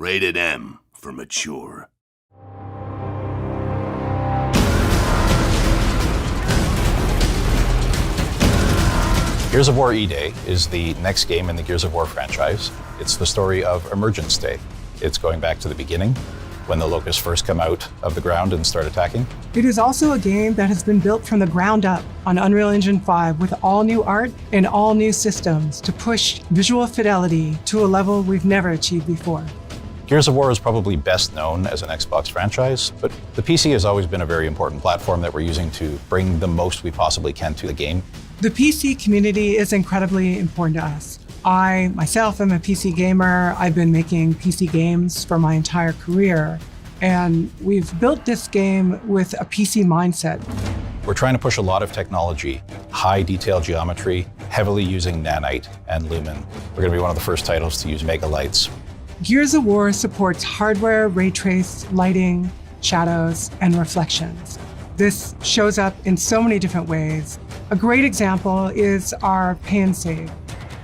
Rated M for mature. Gears of War E-Day is the next game in the Gears of War franchise. It's the story of Emergence Day. It's going back to the beginning, when the Locusts first come out of the ground and start attacking. It is also a game that has been built from the ground up on Unreal Engine 5 with all new art and all new systems to push visual fidelity to a level we've never achieved before. Gears of War is probably best known as an Xbox franchise, but the PC has always been a very important platform that we're using to bring the most we possibly can to the game. The PC community is incredibly important to us. I, myself, am a PC gamer. I've been making PC games for my entire career, and we've built this game with a PC mindset. We're trying to push a lot of technology, high detail geometry, heavily using nanite and lumen. We're going to be one of the first titles to use mega lights. Gears of War supports hardware, ray trace, lighting, shadows, and reflections. This shows up in so many different ways. A great example is our Pay and Save.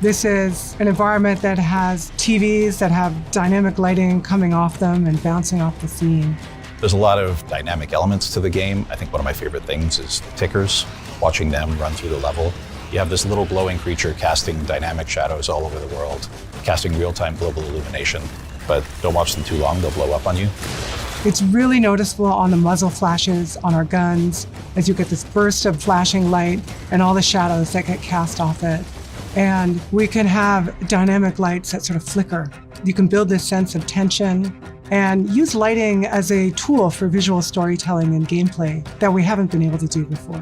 This is an environment that has TVs that have dynamic lighting coming off them and bouncing off the scene. There's a lot of dynamic elements to the game. I think one of my favorite things is the tickers, watching them run through the level. You have this little glowing creature casting dynamic shadows all over the world, casting real-time global illumination, but don't watch them too long, they'll blow up on you. It's really noticeable on the muzzle flashes on our guns as you get this burst of flashing light and all the shadows that get cast off it. And we can have dynamic lights that sort of flicker. You can build this sense of tension and use lighting as a tool for visual storytelling and gameplay that we haven't been able to do before.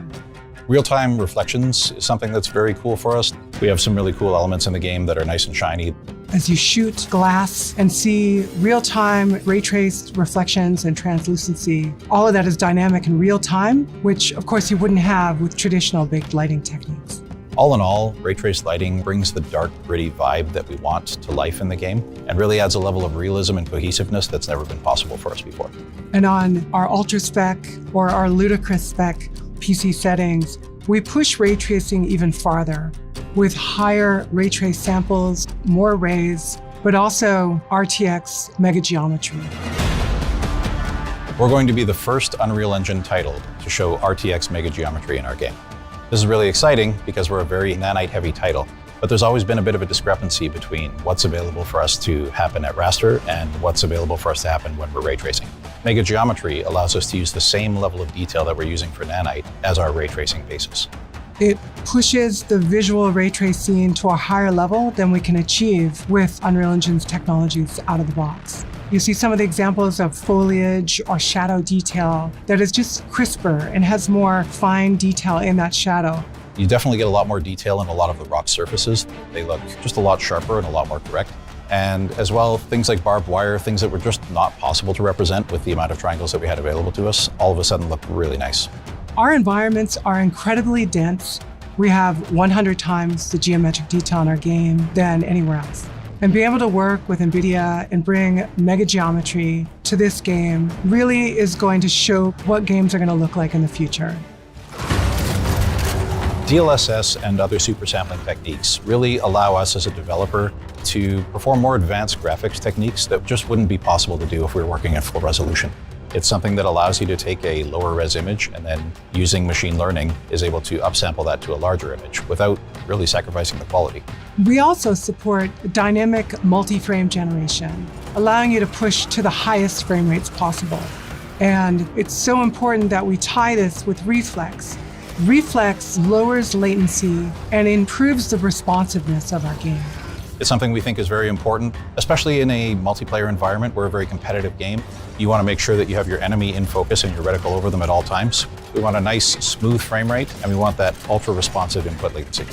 Real-time reflections is something that's very cool for us. We have some really cool elements in the game that are nice and shiny. As you shoot glass and see real-time ray-traced reflections and translucency, all of that is dynamic in real time, which of course you wouldn't have with traditional baked lighting techniques. All in all, ray-traced lighting brings the dark, gritty vibe that we want to life in the game and really adds a level of realism and cohesiveness that's never been possible for us before. And on our ultra spec or our ludicrous spec PC settings, we push ray tracing even farther with higher ray trace samples, more rays, but also RTX mega geometry. We're going to be the first Unreal Engine title to show RTX mega geometry in our game. This is really exciting because we're a very nanite-heavy title, but there's always been a bit of a discrepancy between what's available for us to happen at raster and what's available for us to happen when we're ray tracing. Mega geometry allows us to use the same level of detail that we're using for nanite as our ray tracing basis. It pushes the visual ray trace scene to a higher level than we can achieve with Unreal Engine's technologies out of the box. You see some of the examples of foliage or shadow detail that is just crisper and has more fine detail in that shadow. You definitely get a lot more detail in a lot of the rock surfaces. They look just a lot sharper and a lot more correct. And as well, things like barbed wire, things that were just not possible to represent with the amount of triangles that we had available to us, all of a sudden look really nice. Our environments are incredibly dense. We have 100 times the geometric detail in our game than anywhere else. And being able to work with NVIDIA and bring mega geometry to this game really is going to show what games are going to look like in the future. DLSS and other super sampling techniques really allow us as a developer to perform more advanced graphics techniques that just wouldn't be possible to do if we were working at full resolution. It's something that allows you to take a lower res image and then using machine learning is able to upsample that to a larger image without really sacrificing the quality. We also support dynamic multi-frame generation, allowing you to push to the highest frame rates possible. And it's so important that we tie this with Reflex. Reflex lowers latency and improves the responsiveness of our game. It's something we think is very important, especially in a multiplayer environment. We're a very competitive game. You want to make sure that you have your enemy in focus and your reticle over them at all times. We want a nice, smooth frame rate, and we want that ultra-responsive input latency.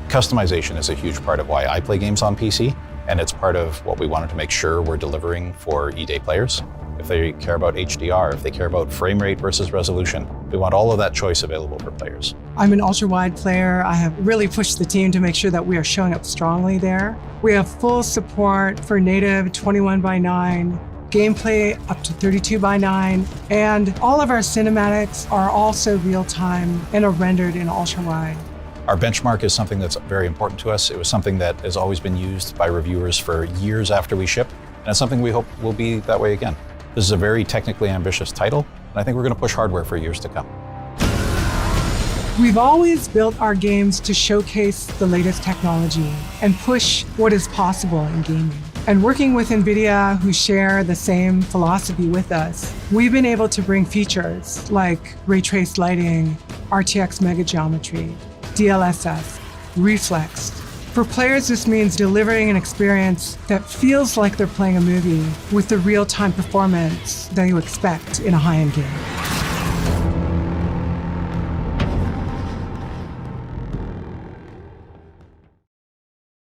Customization is a huge part of why I play games on PC, and it's part of what we wanted to make sure we're delivering for E-Day players. If they care about HDR, if they care about frame rate versus resolution, we want all of that choice available for players. I'm an ultra-wide player. I have really pushed the team to make sure that we are showing up strongly there. We have full support for native 21:9, gameplay up to 32:9, and all of our cinematics are also real-time and are rendered in ultra-wide. Our benchmark is something that's very important to us. It was something that has always been used by reviewers for years after we ship, and it's something we hope will be that way again. This is a very technically ambitious title, and I think we're going to push hardware for years to come. We've always built our games to showcase the latest technology and push what is possible in gaming. And working with NVIDIA, who share the same philosophy with us, we've been able to bring features like ray traced lighting, RTX Mega Geometry, DLSS, Reflex. For players, this means delivering an experience that feels like they're playing a movie with the real-time performance that you expect in a high-end game.